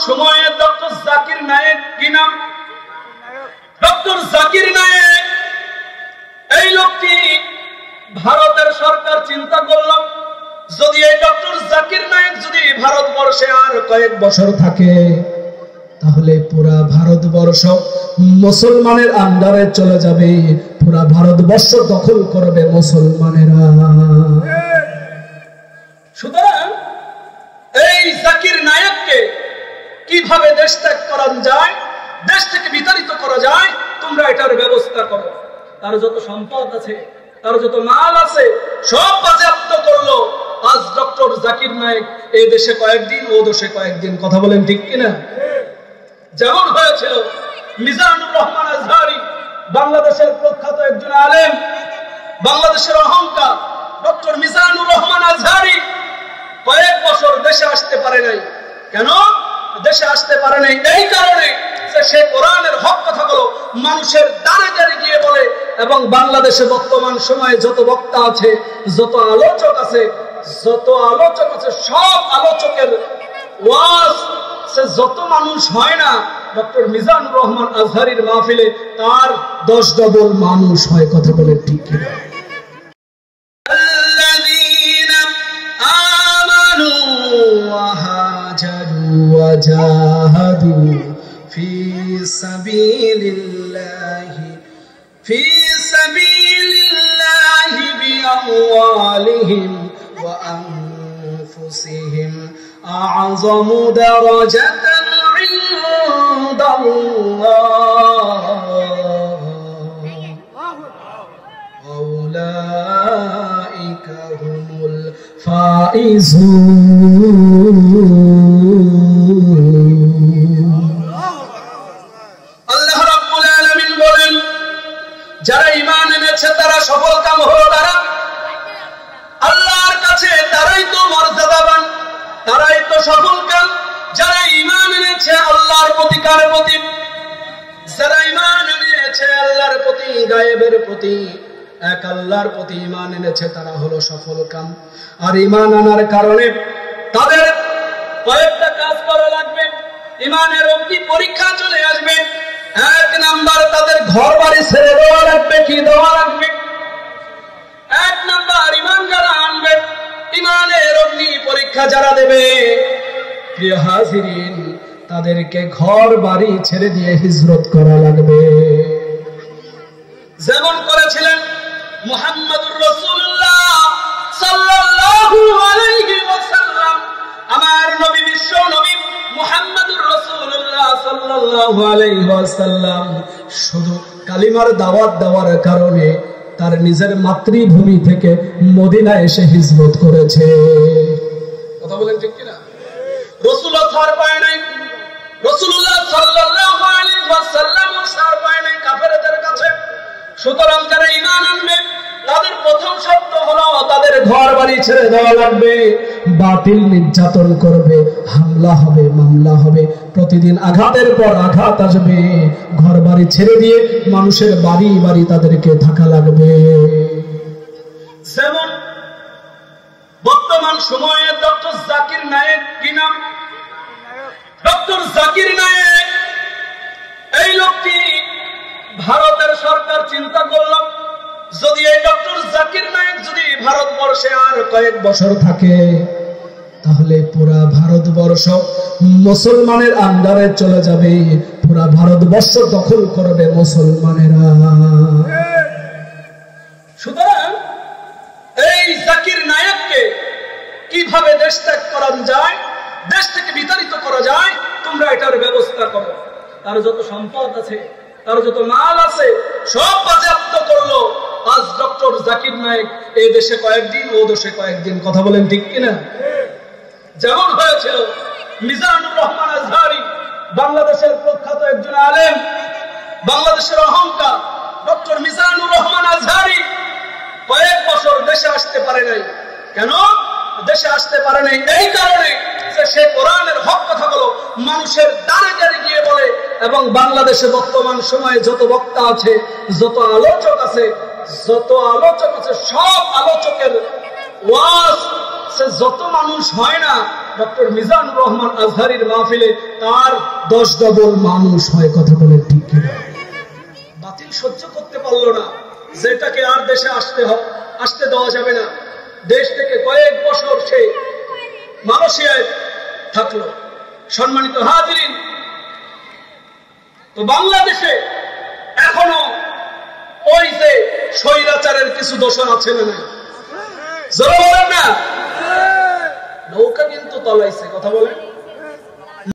সময়ে ডক্টর জাকির নায়েক, কি নাম? ডক্টর জাকির নায়েক। এই লোকটি ভারতের সরকার চিন্তা করল, যদি এই ডক্টর জাকির নায়েক যদি ভারতবর্ষে আর কয়েক বছর থাকে, তাহলে পুরা ভারতবর্ষ মুসলমানের আন্ডারে চলে যাবে, পুরা ভারতবর্ষ দখল করবে মুসলমানেরা। সুতরাং এই জাকির নায়েককে কিভাবে দেশ ত্যাগ করা যায়, দেশ থেকে বিতাড়িত করা যায়, তোমরা এটার ব্যবস্থা করো। তার যত সম্পদ আছে, তার যত মাল আছে, সব বাজেয়াপ্ত করলো। আজ ডক্টর জাকির নায়েক এই দেশে কয়েকদিন, ও দেশে কয়েকদিন। কথা বলেন ঠিক কিনা? যেমন হয়েছিল মিজানুর রহমান আজহারি, বাংলাদেশের প্রখ্যাত একজন আলেম, বাংলাদেশের অহংকার ডক্টর মিজানুর রহমান আজহারি কয়েক বছর দেশে আসতে পারে নাই। কেন দেশে আসতে পারে নাই? এই কারণে যে সে কোরআনের হক কথাগুলো মানুষের দ্বারে দ্বারে গিয়ে বলে। এবং বাংলাদেশে বর্তমান সময়ে যত বক্তা আছে, যত আলোচক আছে, সব আলোচকের ওয়াজ সে যত মানুষ হয় না, ডক্টর মিজানুর রহমান আজহারির মাহফিলে তার 10 ডবল মানুষ হয়। কথা বলে ঠিক কিনা? وجاهدوا في سبيل الله بأموالهم وأنفسهم أعظم درجة عند الله أولئك هم الفائزون। যারা ঈমান এনেছে তারা সফল কাম হলো, তারা আল্লাহর কাছে তারাই তো মর্যাদাবান, তারাই তো সফল কাম। যারা ঈমান এনেছে আল্লাহর প্রতি, কার প্রতি? যারা ঈমান এনেছে আল্লাহর প্রতি, গায়েবের প্রতি, এক আল্লাহর প্রতি ঈমান এনেছে, তারা হলো সফল কাম। আর ঈমান আনার কারণে তাদের কয়েকটা কাজ করা লাগবে। ঈমানের অগ্নি পরীক্ষা চলে আসবে। 1 নাম্বার, তাদের ঘর বাড়ি ছেড়ে দেওয়া লাগবে। কি দেওয়া লাগবে? 1 নাম্বার, ঈমান যারা আনবে, ঈমানের অগ্নি পরীক্ষা যারা দেবে, প্রিয় হাজিরিন, তাদেরকে ঘর বাড়ি ছেড়ে দিয়ে হিজরত করা লাগবে। যেমন করেছিলেন মুহাম্মদুর রাসূলুল্লাহ সাল্লাল্লাহু আলাইহি ওয়াসাল্লাম, আমার নবী, বিশ্ব নবী মুহাম্মদুর রাসূলুল্লাহ সাল্লাল্লাহু আলাইহি ওয়াসাল্লাম শুধু কালিমার দাওয়াত দেওয়ার কারণে তার নিজের মাতৃভূমি থেকে মদিনায় এসে হিজরত করেছে। কথা বলেন ঠিক কিনা? রাসূলুল্লাহ ছাড় পায় নাই, রাসূলুল্লাহ সাল্লাল্লাহু আলাইহি ওয়াসাল্লাম ছাড় পায় নাই কাফেরদের কাছে। সুতরাং যারা ঈমান আনবে, তাদের প্রথম শর্ত হলো তাদের ঘর বাড়ি ছেড়ে দেওয়া লাগবে। বাতিল নির্যাতন করবে, হামলা হবে, মামলা হবে, প্রতিদিন আঘাতের পর আঘাত আসবে। ঘর বাড়ি ছেড়ে দিয়ে মানুষের বাড়ি বাড়ি তাদেরকে থাকা লাগবে। যেমন বর্তমান সময়ে ডক্টর জাকির নায়েক, কি নাম? ডক্টর জাকির নায়েক। এই লোকটি ভারতের সরকার চিন্তা করল, যদি এই ডক্টর জাকির নায়েক যদি ভারতবর্ষে আর কয়েক বছর থাকে, তাহলে পুরা ভারতবর্ষ মুসলমানের আন্ডারে চলে যাবে, পুরা ভারতবর্ষ দখল করবে মুসলমানেরা। সুতরাং এই জাকির নায়েককে কিভাবে দেশ ত্যাগ করা যায়, দেশ থেকে বিতাড়িত করা যায়, তোমরা এটার ব্যবস্থা করো। তার যত সম্পদ আছে, তার যত মাল আছে, সব বাজেয়াপ্ত করলো। আজ ডক্টর জাকির নায়েক এই দেশে কয়েকদিন, ও দেশে কয়েকদিন। কথা বলেন ঠিক কিনা? যেমন হয়েছিল মিজানুর রহমান আজহারি, বাংলাদেশের প্রখ্যাত একজন আলেম, বাংলাদেশের অহংকার ডক্টর মিজানুর রহমান আজহারি কয়েক বছর দেশে আসতে পারে নাই। কেন দেশে আসতে পারে নাই? এই কারণে যে সে কোরআনের হক কথাগুলো মানুষের দ্বারে দ্বারে গিয়ে বলে। এবং বাংলাদেশে বর্তমান সময়ে যত বক্তা আছে, যত আলোচক আছে, সব আলোচকের ওয়াজ সে যত মানুষ হয় না, ডক্টর মিজানুর রহমান আজহারীর মাহফিলে তার 10 ডবল মানুষ হয়। কথা বলে ঠিক কিনা? বাতিল সহ্য করতে পারলো না, যেটাকে আর দেশে আসতে দেওয়া যাবে না। দেশ থেকে কয়েক বছর সে মালয়েশিয়ায় থাকলো। সম্মানিত হাজিরিন, তো বাংলাদেশে এখনো ওই যে স্বৈরাচারের কিছু দোষর আছে না? জোরে বলেন না। নৌকা কিন্তু তলাইছে। কথা বলেন।